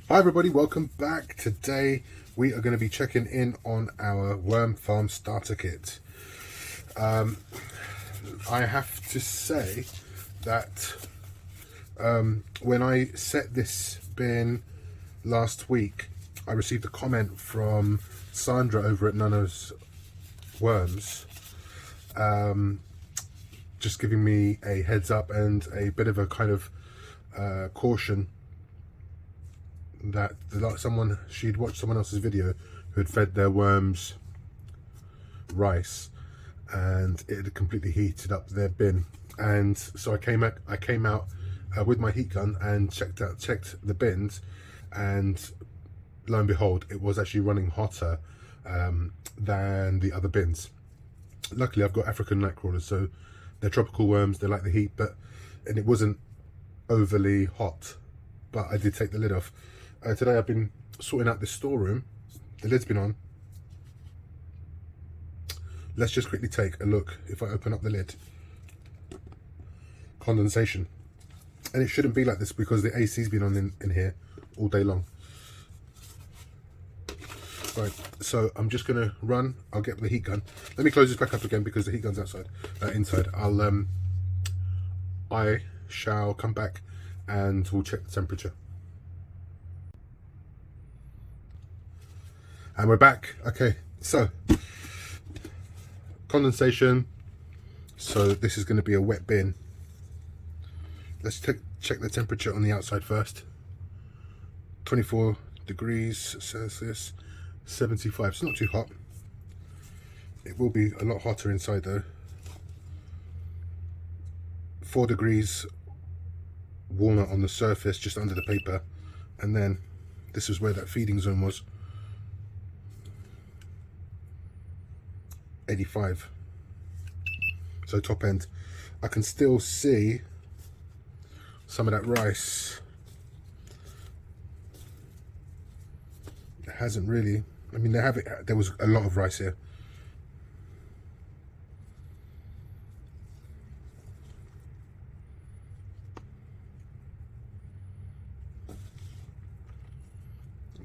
Hi everybody, welcome back. Today we are going to be checking in on our worm farm starter kit. I have to say that when I set this bin last week, I received a comment from Sandra over at Nano's Worms, just giving me a heads up and a bit of a kind of caution that she'd watched someone else's video who had fed their worms rice and it had completely heated up their bin. And so I came out with my heat gun and checked the bins, and lo and behold, it was actually running hotter than the other bins. Luckily I've got African night crawlers, so they're tropical worms, they like the heat, and it wasn't overly hot, but I did take the lid off. Today I've been sorting out this storeroom. The lid's been on. Let's just quickly take a look. If I open up the lid, condensation. And it shouldn't be like this because the AC's been on in here all day long. Right, so I'm just gonna run. I'll get the heat gun. Let me close this back up again because the heat gun's inside. I shall come back and we'll check the temperature. And we're back. Okay, so condensation. So this is going to be a wet bin. Let's check the temperature on the outside first. 24 degrees Celsius, 75. It's not too hot. It will be a lot hotter inside though. 4 degrees walnut on the surface, just under the paper. And then this is where that feeding zone was. 85. So top end. I can still see some of that rice. It hasn't really, I mean, there was a lot of rice here.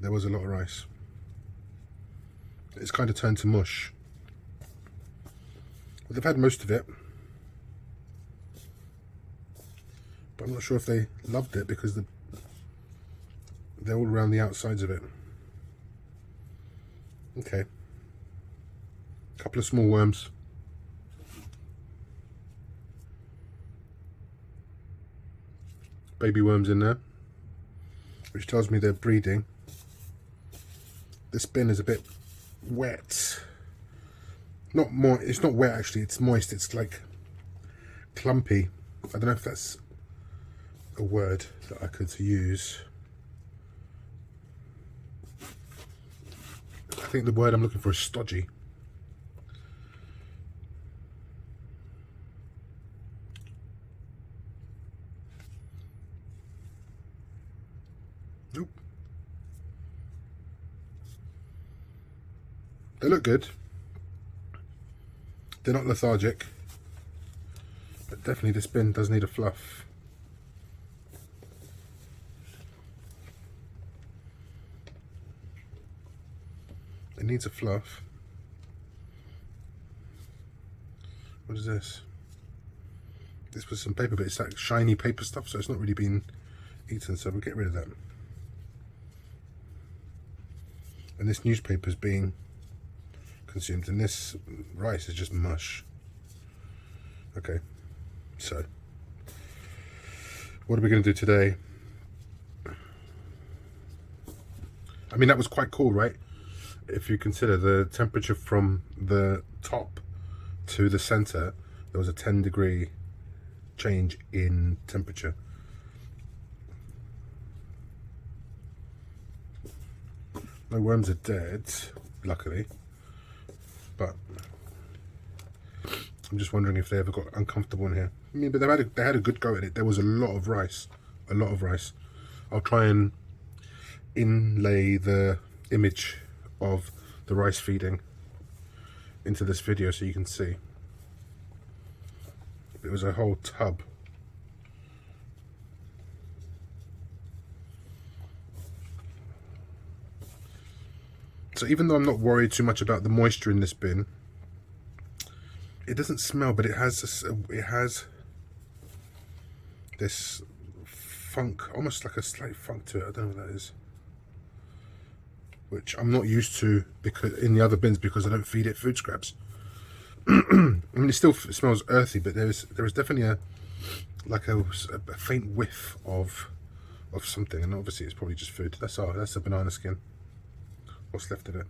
There was a lot of rice. It's kind of turned to mush. But they've had most of it. But I'm not sure if they loved it because they're all around the outsides of it. Okay. Couple of small worms. Baby worms in there, which tells me they're breeding. This bin is a bit wet. It's not wet actually, it's moist. It's like clumpy. I don't know if that's a word that I could use. I think the word I'm looking for is stodgy. Nope. They look good. They're not lethargic, but definitely this bin does need a fluff. It needs a fluff. What is this? This was some paper, but it's like shiny paper stuff, so it's not really been eaten, so we'll get rid of that. And this newspaper is being consumed, and this rice is just mush. Okay, so what are we going to do today? I mean, that was quite cool, right? If you consider the temperature from the top to the center, there was a 10-degree change in temperature. My worms are dead, luckily, but I'm just wondering if they ever got uncomfortable in here. I mean, but they had a good go at it. There was a lot of rice. I'll try and inlay the image of the rice feeding into this video so you can see. It was a whole tub. So even though I'm not worried too much about the moisture in this bin, it doesn't smell, but it has this funk, almost like a slight funk to it. I don't know what that is, which I'm not used to because in the other bins, because I don't feed it food scraps. I mean, it still smells earthy, but there is definitely a faint whiff of something, and obviously it's probably just food. That's a banana skin. What's left of it?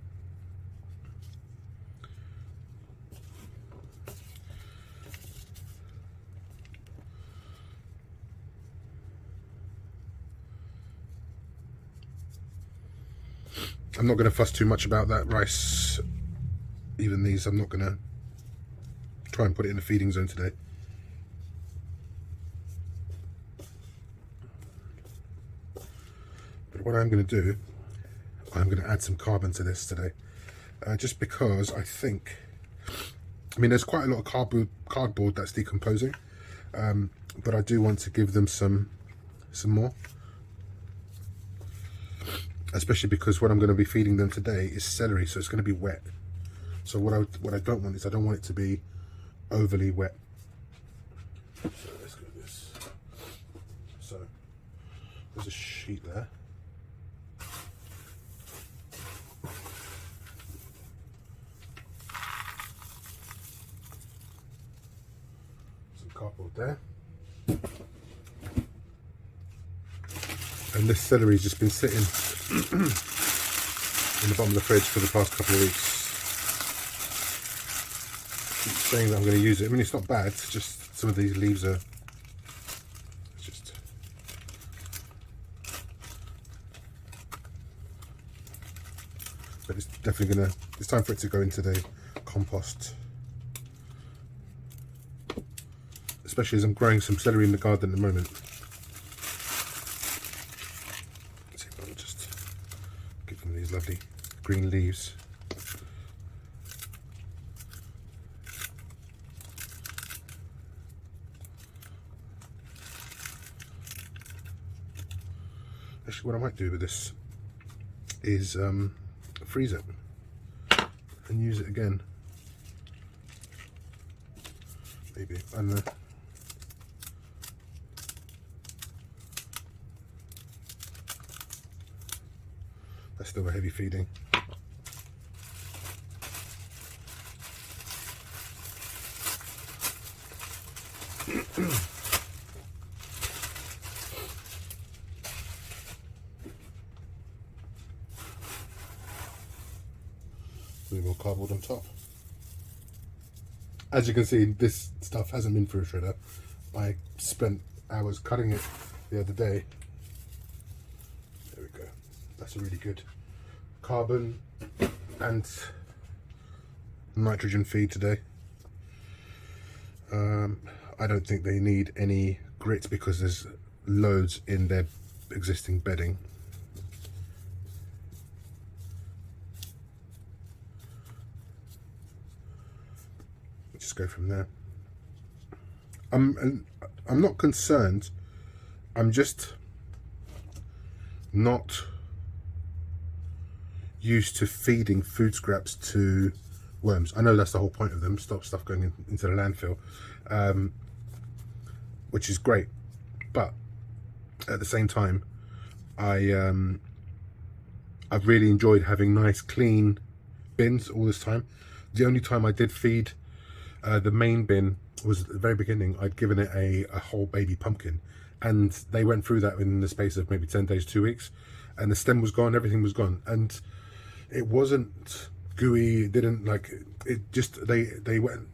I'm not going to fuss too much about that rice. Even these, I'm not going to try and put it in the feeding zone today. But what I'm going to do, I'm going to add some carbon to this today. Just because I think, I mean, there's quite a lot of cardboard that's decomposing. But I do want to give them some more. Especially because what I'm going to be feeding them today is celery, so it's going to be wet. So what I don't want is, I don't want it to be overly wet. So let's go with this. So there's a sheet there. Some cardboard there. And this celery's just been sitting in the bottom of the fridge for the past couple of weeks. Keep saying that I'm going to use it. I mean, it's not bad. It's just some of these leaves are just. But it's definitely going to. It's time for it to go into the compost. Especially as I'm growing some celery in the garden at the moment. These lovely green leaves. Actually, what I might do with this is freeze it and use it again. Maybe, I don't know. That's still a heavy feeding. A little more cardboard on top. As you can see, this stuff hasn't been through a shredder. I spent hours cutting it the other day. There we go. That's a really good carbon and nitrogen feed today. I don't think they need any grit because there's loads in their existing bedding. Just go from there. I'm not concerned. I'm just not used to feeding food scraps to worms. I know that's the whole point of them, stop stuff going into the landfill, which is great, but at the same time I've really enjoyed having nice clean bins all this time. The only time I did feed the main bin was at the very beginning. I'd given it a whole baby pumpkin, and they went through that in the space of maybe 10 days, 2 weeks, and the stem was gone, everything was gone, and it wasn't gooey. It didn't like it. Just they went.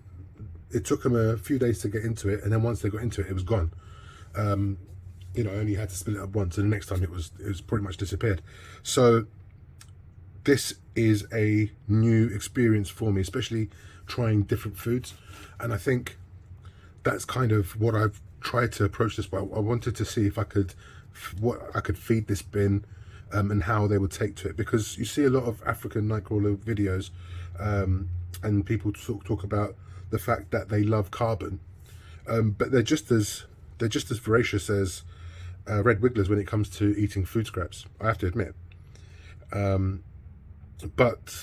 It took them a few days to get into it, and then once they got into it, it was gone. You know, I only had to split it up once, and the next time it was pretty much disappeared. So this is a new experience for me, especially trying different foods, and I think that's kind of what I've tried to approach this by. I wanted to see if I could feed this bin. And how they would take to it, because you see a lot of African nightcrawler videos, and people talk about the fact that they love carbon, but they're just as voracious as red wigglers when it comes to eating food scraps. I have to admit, but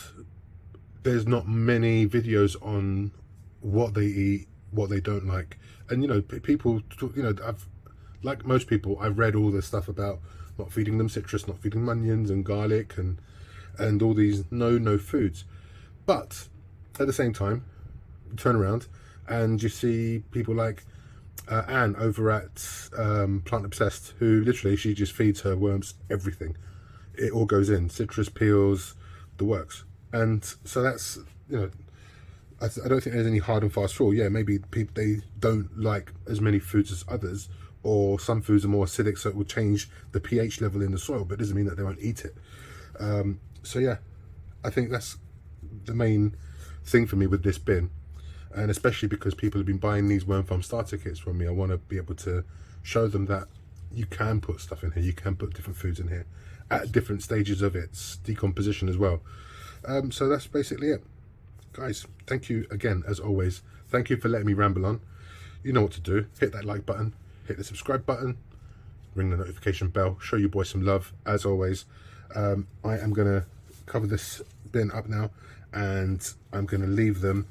there's not many videos on what they eat, what they don't like. And you know, people, you know, like most people, I've read all this stuff about not feeding them citrus, not feeding them onions and garlic and all these no foods. But at the same time, you turn around and you see people like Anne over at Plant Obsessed, who literally, she just feeds her worms everything. It all goes in, citrus peels, the works. And so that's, you know, I don't think there's any hard and fast rule. Yeah, maybe people, they don't like as many foods as others, or some foods are more acidic, so it will change the pH level in the soil, but it doesn't mean that they won't eat it. So yeah, I think that's the main thing for me with this bin. And especially because people have been buying these worm farm starter kits from me, I want to be able to show them that you can put stuff in here, you can put different foods in here at different stages of its decomposition as well. So that's basically it. Guys, thank you again, as always. Thank you for letting me ramble on. You know what to do. Hit that like button, hit the subscribe button, ring the notification bell, show your boy some love, as always. I am going to cover this bin up now, and I'm going to leave them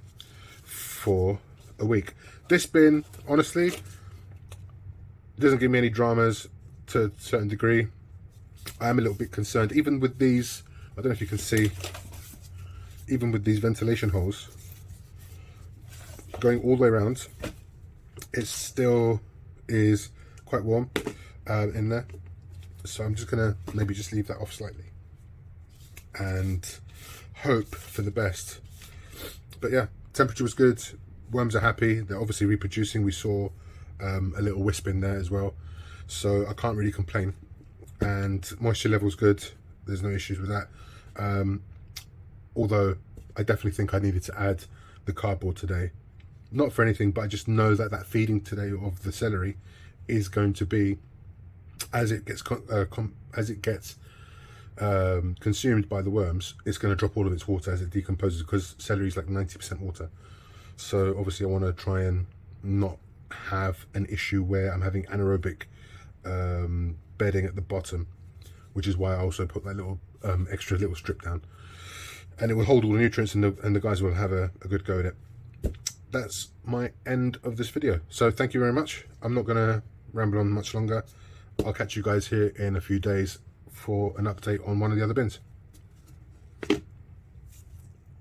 for a week. This bin, honestly, doesn't give me any dramas to a certain degree. I am a little bit concerned, even with these, I don't know if you can see, even with these ventilation holes going all the way around, it still is quite warm in there. So I'm just gonna maybe just leave that off slightly and hope for the best. But yeah, temperature was good, worms are happy, they're obviously reproducing. We saw a little wisp in there as well, so I can't really complain. And moisture level's good, there's no issues with that. Although I definitely think I needed to add the cardboard today, not for anything, but I just know that that feeding today of the celery is going to be, as it gets consumed by the worms, it's going to drop all of its water as it decomposes, because celery is like 90% water. So obviously I want to try and not have an issue where I'm having anaerobic bedding at the bottom, which is why I also put that little extra little strip down, and it will hold all the nutrients, and the guys will have a good go at it. That's my end of this video, so thank you very much. I'm not going to ramble on much longer. I'll catch you guys here in a few days for an update on one of the other bins.